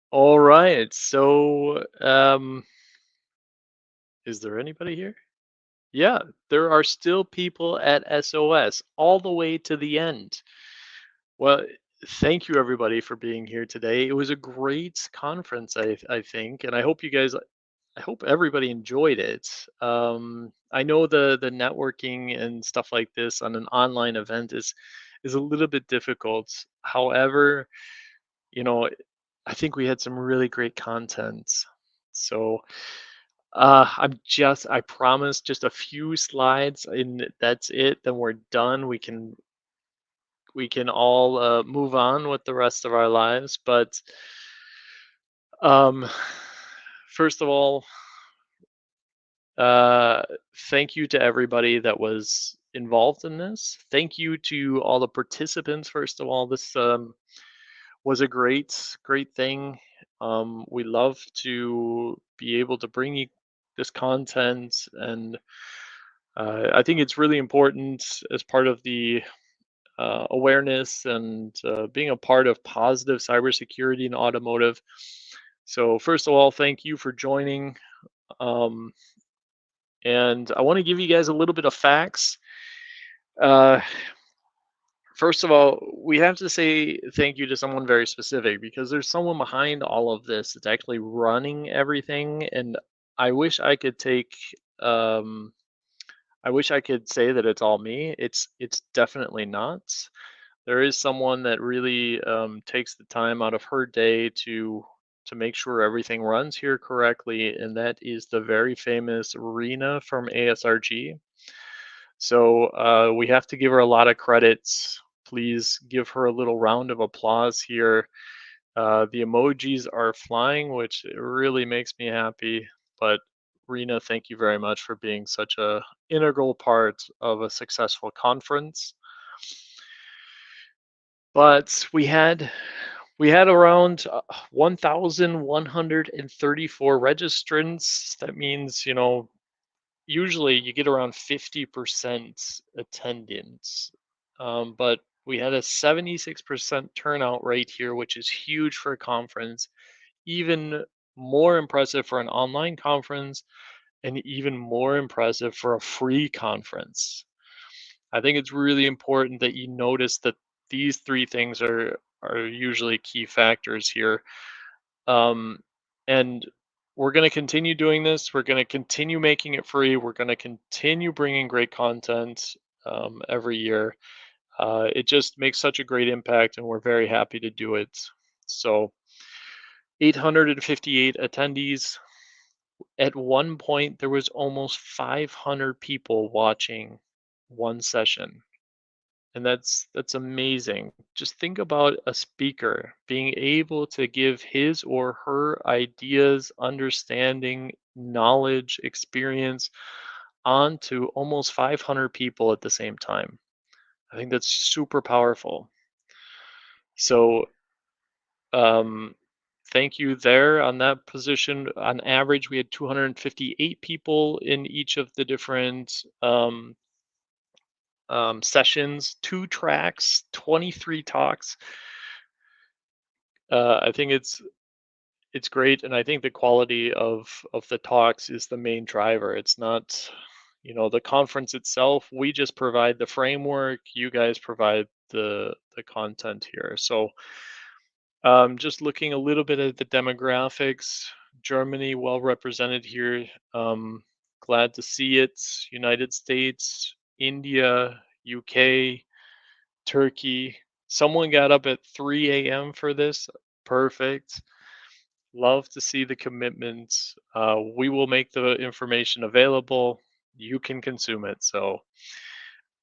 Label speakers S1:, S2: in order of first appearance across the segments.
S1: All right. Is there anybody here? Yeah, there are still people at SOS all the way to the end. Well, thank you everybody for being here today. It was a great conference, I think, and I hope everybody enjoyed it. I know the networking and stuff like this on an online event is a little bit difficult. However, you know, I think we had some really great content. So I promise just a few slides and that's it. Then we're done. We can all move on with the rest of our lives. But um, first of all, uh, thank you to everybody that was involved in this. Thank you to all the participants. First of all, this was a great thing. We love to be able to bring you this content, and I think it's really important as part of the awareness and being a part of positive cybersecurity in automotive. So, first of all, thank you for joining. Um, and I want to give you guys a little bit of facts. Uh, First of all, we have to say thank you to someone very specific because there's someone behind all of this that's actually running everything. And I wish I could take, um, I wish I could say that it's all me. It's definitely not. There is someone that really takes the time out of her day to make sure everything runs here correctly, and that is the very famous Rena from ASRG. So we have to give her a lot of credits. Please give her a little round of applause here. The emojis are flying, which really makes me happy. But Rena, thank you very much for being such a integral part of a successful conference. But we had around 1,134 registrants. That means, usually you get around 50% attendance. But we had a 76% turnout rate here, which is huge for a conference, even more impressive for an online conference, and even more impressive for a free conference. I think it's really important that you notice that these three things are usually key factors here. Um, and we're going to continue doing this. We're going to continue making it free. We're going to continue bringing great content every year. It just makes such a great impact, and we're very happy to do it. So, 858 attendees. At one point, there was almost 500 people watching one session. And that's amazing. Just think about a speaker being able to give his or her ideas, understanding, knowledge, experience onto almost 500 people at the same time. I think that's super powerful. So, um, thank you there on that position. On average, we had 258 people in each of the different sessions, 2 tracks, 23 talks. I think it's great, and I think the quality of the talks is the main driver. It's not, the conference itself. We just provide the framework. You guys provide the content here. So, just looking a little bit at the demographics, Germany well represented here. Um, Glad to see it. United States, India, UK, Turkey. Someone got up at 3 a.m. for this. Perfect. Love to see the commitments. We will make the information available. You can consume it. So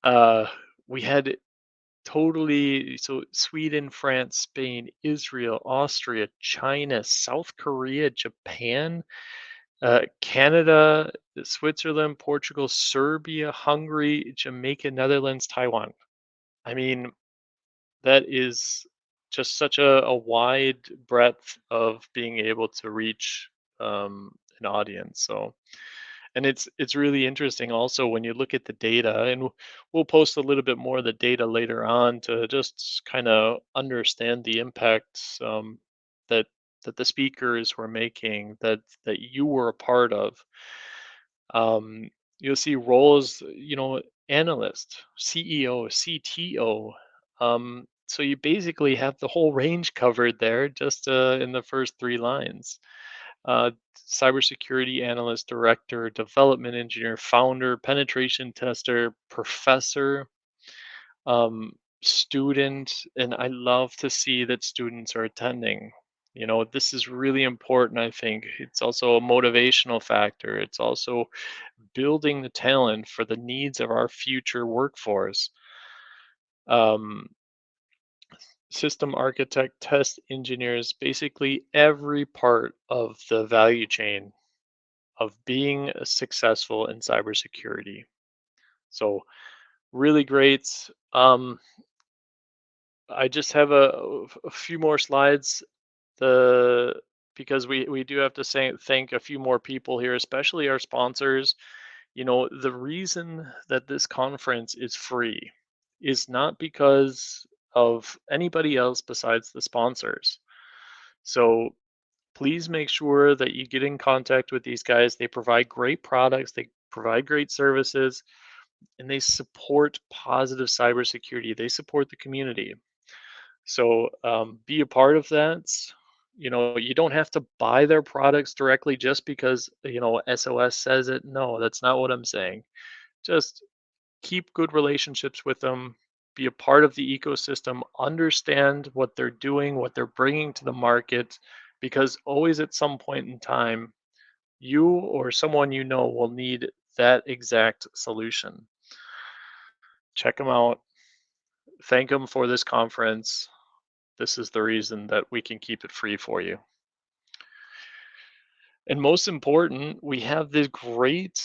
S1: uh, we had Sweden, France, Spain, Israel, Austria, China, South Korea, Japan, Canada, Switzerland, Portugal, Serbia, Hungary, Jamaica, Netherlands, Taiwan. I mean, that is just such a wide breadth of being able to reach an audience. So, and it's really interesting also when you look at the data, and we'll post a little bit more of the data later on to just kind of understand the impacts that that the speakers were making that you were a part of. Um, you'll see roles, analyst, CEO, CTO. So you basically have the whole range covered there just in the first three lines. Uh, Cybersecurity analyst, director, development engineer, founder, penetration tester, professor, um, student, and I love to see that students are attending. This is really important. I think it's also a motivational factor. It's also building the talent for the needs of our future workforce. Um, System architect, test engineers, basically every part of the value chain of being successful in cybersecurity. So, really great. Um, I just have a few more slides. The Because we do have to thank a few more people here, especially our sponsors. The reason that this conference is free is not because of anybody else besides the sponsors. So please make sure that you get in contact with these guys. They provide great products, they provide great services, and they support positive cybersecurity. They support the community. So be a part of that. You don't have to buy their products directly just because, SOS says it. No, that's not what I'm saying. Just keep good relationships with them, be a part of the ecosystem, understand what they're doing, what they're bringing to the market, because always at some point in time, you or someone will need that exact solution. Check them out, thank them for this conference. This is the reason that we can keep it free for you. And most important, we have this great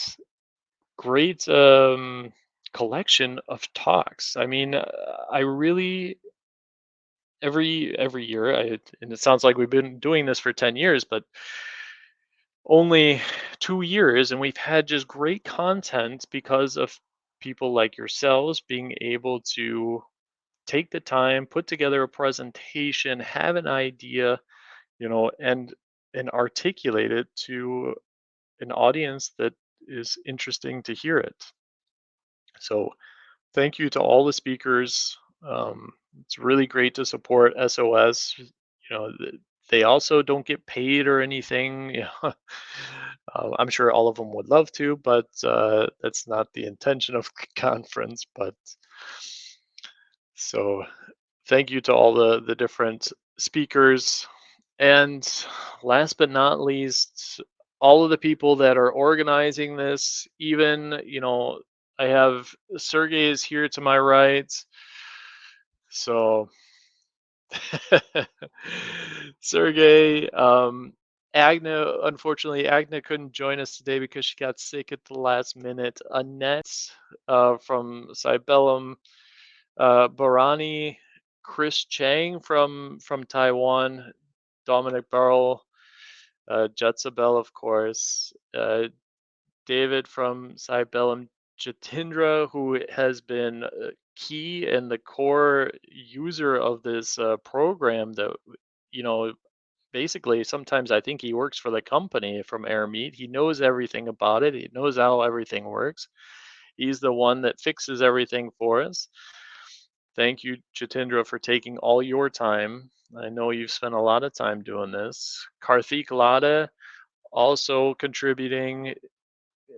S1: collection of talks. I mean, I really every year, and it sounds like we've been doing this for 10 years, but only 2 years, and we've had just great content because of people like yourselves being able to take the time, put together a presentation, have an idea, and articulate it to an audience that is interesting to hear it. So thank you to all the speakers. It's really great to support SOS. They also don't get paid or anything. I'm sure all of them would love to, but that's not the intention of the conference. But so thank you to all the different speakers. And last but not least, all of the people that are organizing this, even, I have Sergey is here to my right. So, Sergey, unfortunately, Agna couldn't join us today because she got sick at the last minute. Annette from Cybellum, Barani, Chris Chang from Taiwan, Dominic Burrell, Jetsabel, of course, David from Cybellum, Jatindra, who has been key and the core user of this program that, you know, basically sometimes I think he works for the company from AirMeet. He knows everything about it. He knows how everything works. He's the one that fixes everything for us. Thank you, Jatindra, for taking all your time. I know you've spent a lot of time doing this. Karthik Lada also contributing.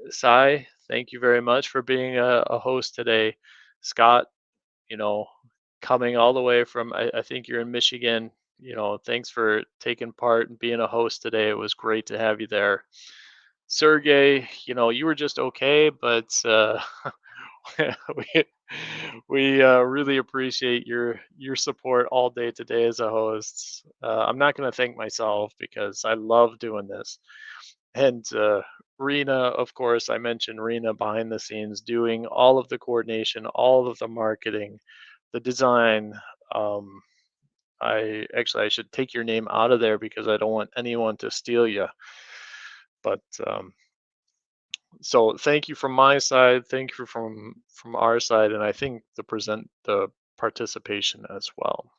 S1: Sai, thank you very much for being a host today. Scott, you know, coming all the way from, I think you're in Michigan. Thanks for taking part and being a host today. It was great to have you there. Sergey, you were just okay, but we we really appreciate your support all day today as a host. I'm not going to thank myself because I love doing this. And Rena, of course, I mentioned Rena behind the scenes doing all of the coordination, all of the marketing, the design. Um, I should take your name out of there because I don't want anyone to steal you. But so thank you from my side. Thank you from our side, and I think the participation as well.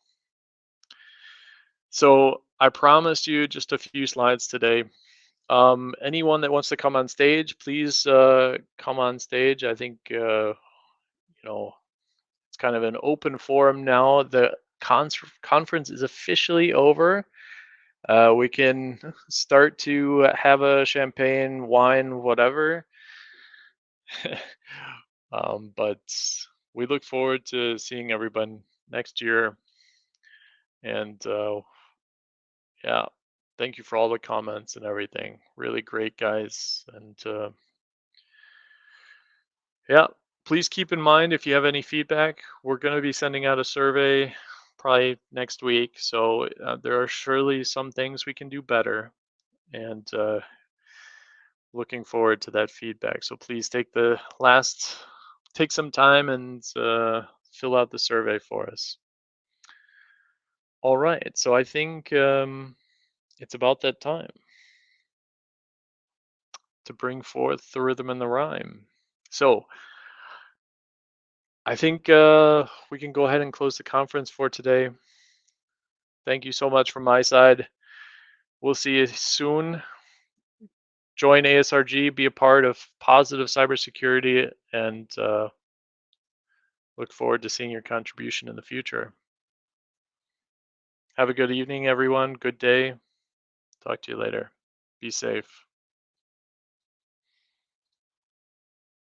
S1: So I promised you just a few slides today. Anyone that wants to come on stage, please come on stage. I think it's kind of an open forum now. The conference is officially over. We can start to have a champagne, wine, whatever. But we look forward to seeing everyone next year. And yeah, thank you for all the comments and everything. Really great, guys. And yeah, please keep in mind if you have any feedback, we're going to be sending out a survey probably next week. So there are surely some things we can do better. And looking forward to that feedback. So please take some time and fill out the survey for us. All right. So I think it's about that time to bring forth the rhythm and the rhyme. So I think we can go ahead and close the conference for today. Thank you so much from my side. We'll see you soon. Join ASRG, be a part of positive cybersecurity, and look forward to seeing your contribution in the future. Have a good evening, everyone. Good day. Talk to you later. Be safe.